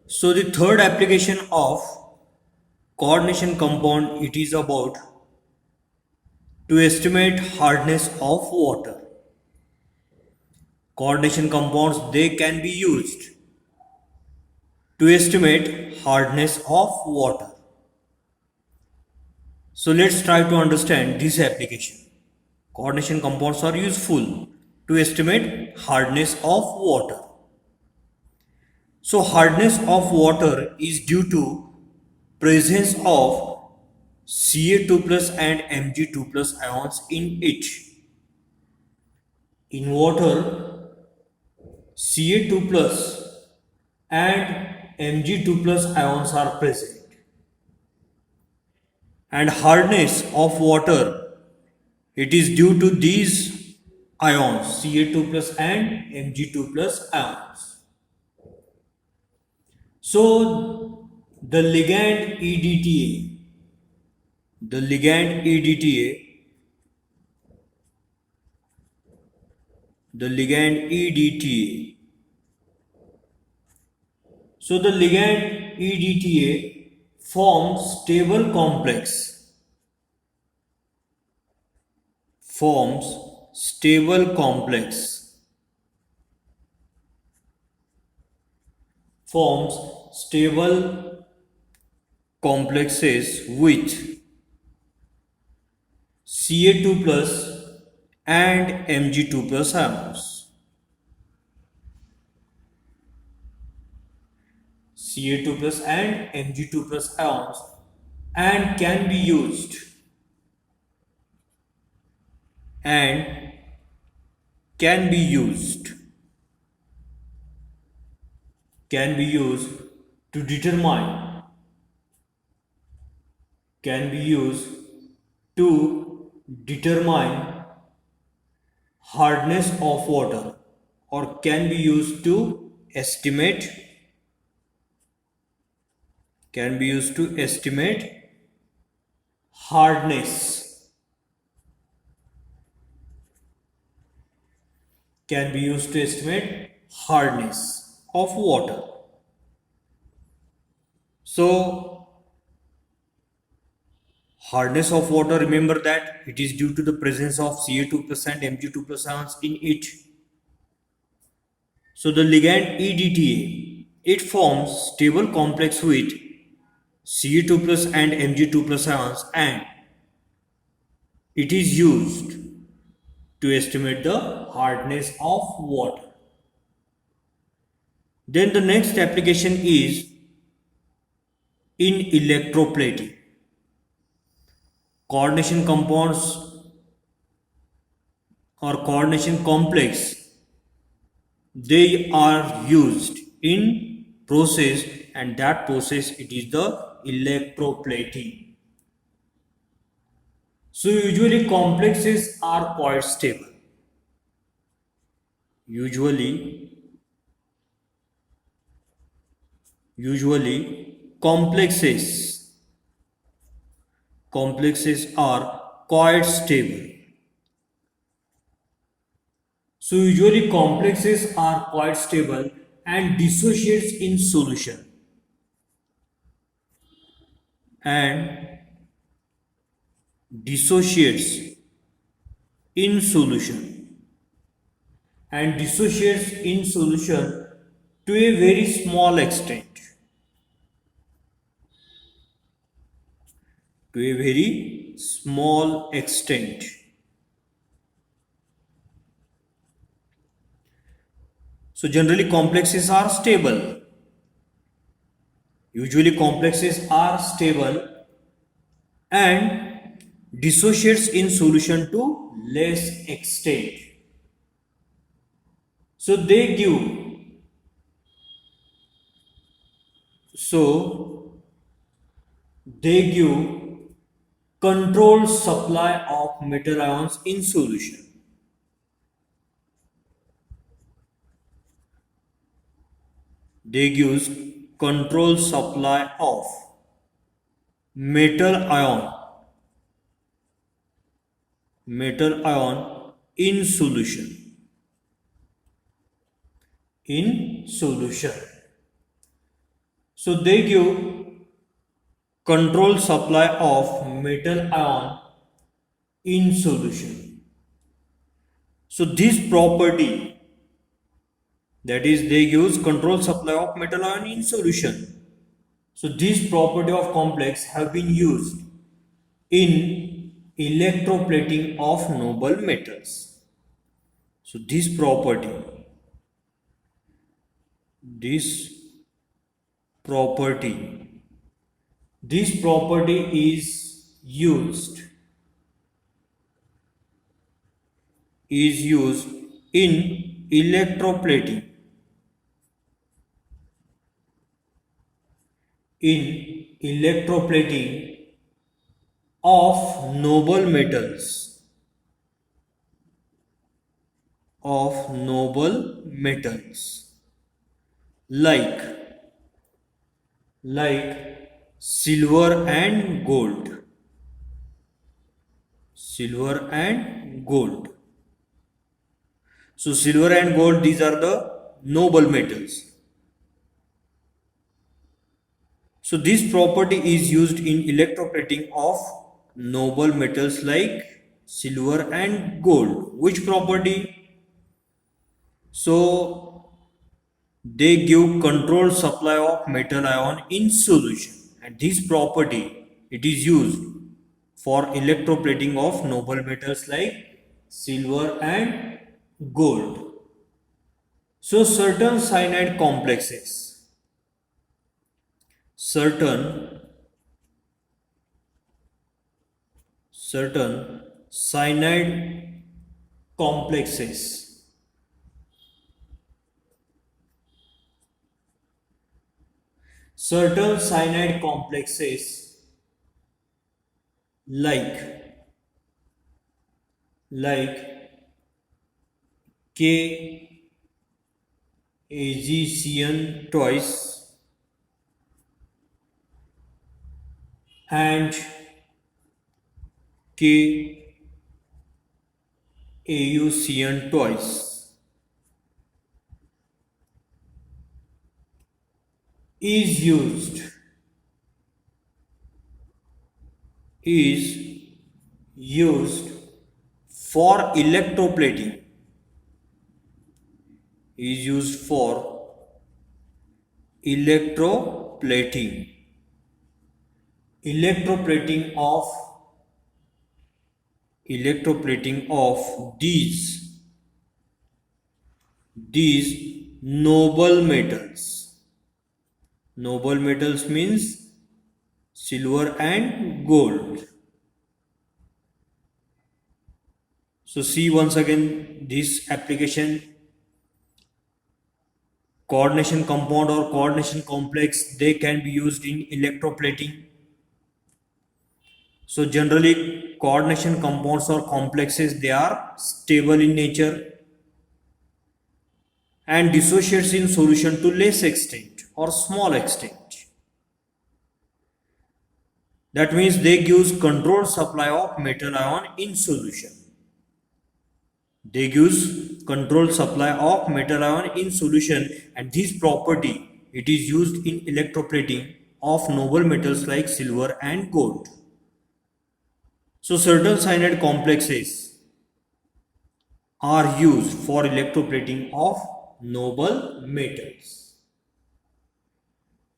So the third application of coordination compound, it is about to estimate hardness of water. Coordination compounds, they can be used to estimate hardness of water. So let's try to understand this application. Coordination compounds are useful to estimate hardness of water. So hardness of water is due to presence of Ca2 plus and Mg2 plus ions in it. In water, Ca2 plus and Mg2 plus ions are present. And hardness of water, it is due to these ions Ca2 plus and Mg2 plus ions. So the ligand EDTA, the ligand EDTA, the ligand EDTA. So the ligand EDTA forms stable complex, forms stable complex, forms stable complexes with Ca2 plus and Mg2 plus ions. Ca2 plus and Mg2 plus ions and can be used and can be used can be used to determine can be used to determine hardness of water or can be used to estimate can be used to estimate hardness can be used to estimate hardness of water. So hardness of water, remember that it is due to the presence of Ca2 plus and Mg2 plus ions in it. So the ligand EDTA, it forms stable complex with Ca2 plus and Mg2 plus ions and it is used to estimate the hardness of water. Then the next application is in electroplating. Coordination compounds or coordination complex, they are used in process and that process it is the electroplating. So usually complexes are quite stable. Usually complexes are quite stable. So usually complexes are quite stable and dissociates in solution and dissociates in solution and dissociates in solution to a very small extent, to a very small extent. So generally complexes are stable. Usually complexes are stable and dissociates in solution to less extent. So they give so they give controlled supply of metal ions in solution. They give controlled supply of metal ion in solution. So they give controlled supply of metal ion in solution. So this property, that is, they use controlled supply of metal ion in solution. So this property of complex have been used in electroplating of noble metals. So this property, this property is used in electroplating of noble metals like silver and gold. So silver and gold, these are the noble metals. So this property is used in electroplating of noble metals like silver and gold. Which property? So they give controlled supply of metal ion in solution, and this property, it is used for electroplating of noble metals like silver and gold. So certain cyanide complexes certain cyanide complexes like like KAGCN twice and KAUCN twice is used is used for electroplating is used for electroplating electroplating of these noble metals. Noble metals means silver and gold. So see once again this application. Coordination compound or coordination complex, they can be used in electroplating. So generally coordination compounds or complexes, they are stable in nature and dissociates in solution to less extent or small extent. That means they give controlled supply of metal ion in solution. They give controlled supply of metal ion in solution, and this property, it is used in electroplating of noble metals like silver and gold. So certain cyanide complexes are used for electroplating of noble metals.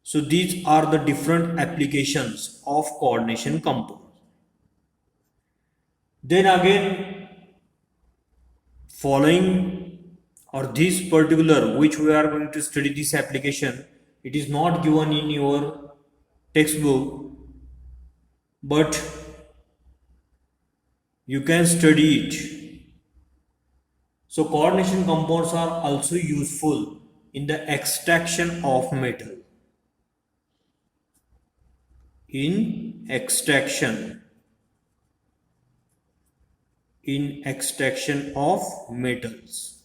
So these are the different applications of coordination compound. Then again, following or this particular which we are going to study this application, it is not given in your textbook, but you can study it. So coordination compounds are also useful in the extraction of metal. In extraction of metals.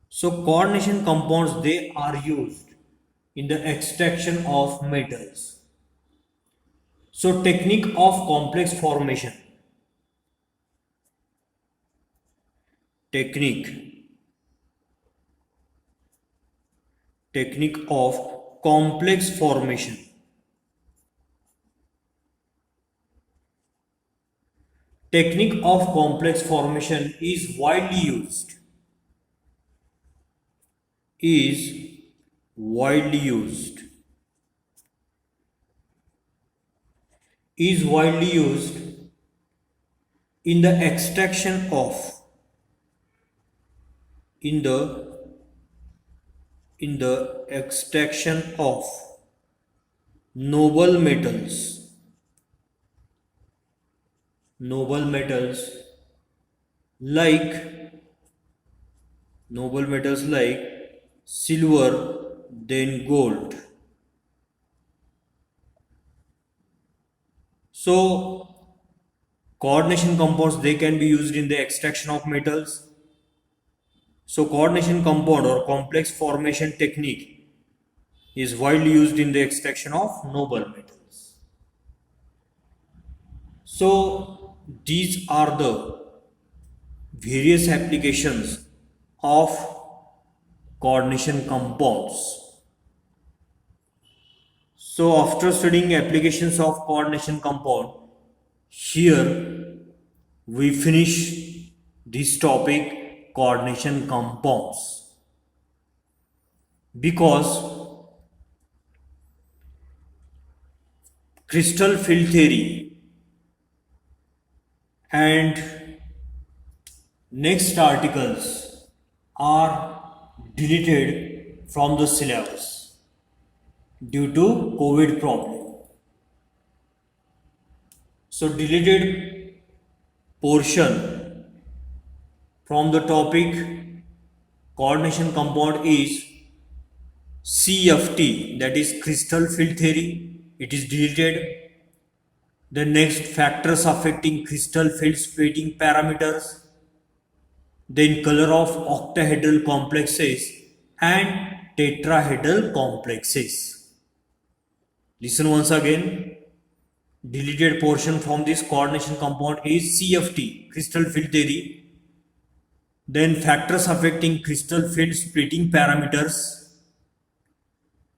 So coordination compounds, they are used in the extraction of metals. So technique of complex formation. Technique technique of complex formation. Technique of complex formation is widely used. Is widely used. Is widely used in the extraction of in the extraction of noble metals. Noble metals like noble metals like silver, then gold. So coordination compounds, they can be used in the extraction of metals. So coordination compound or complex formation technique is widely used in the extraction of noble metals. So these are the various applications of coordination compounds. So after studying applications of coordination compound, here we finish this topic, coordination compounds, because crystal field theory and next articles are deleted from the syllabus due to COVID problem. So deleted portion from the topic coordination compound is CFT, that is crystal field theory. It is deleted. The next, factors affecting crystal field splitting parameters, then color of octahedral complexes and tetrahedral complexes. Listen once again. Deleted portion from this coordination compound is CFT, crystal field theory, then factors affecting crystal field splitting parameters,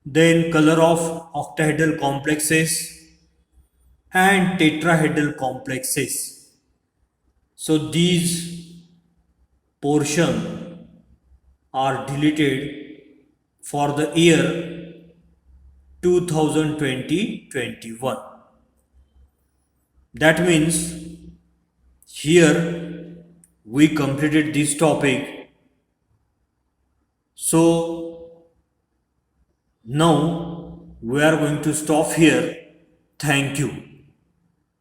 then color of octahedral complexes and tetrahedral complexes. So these portion are deleted for the year 2020-21. That means here we completed this topic. So now we are going to stop here. Thank you.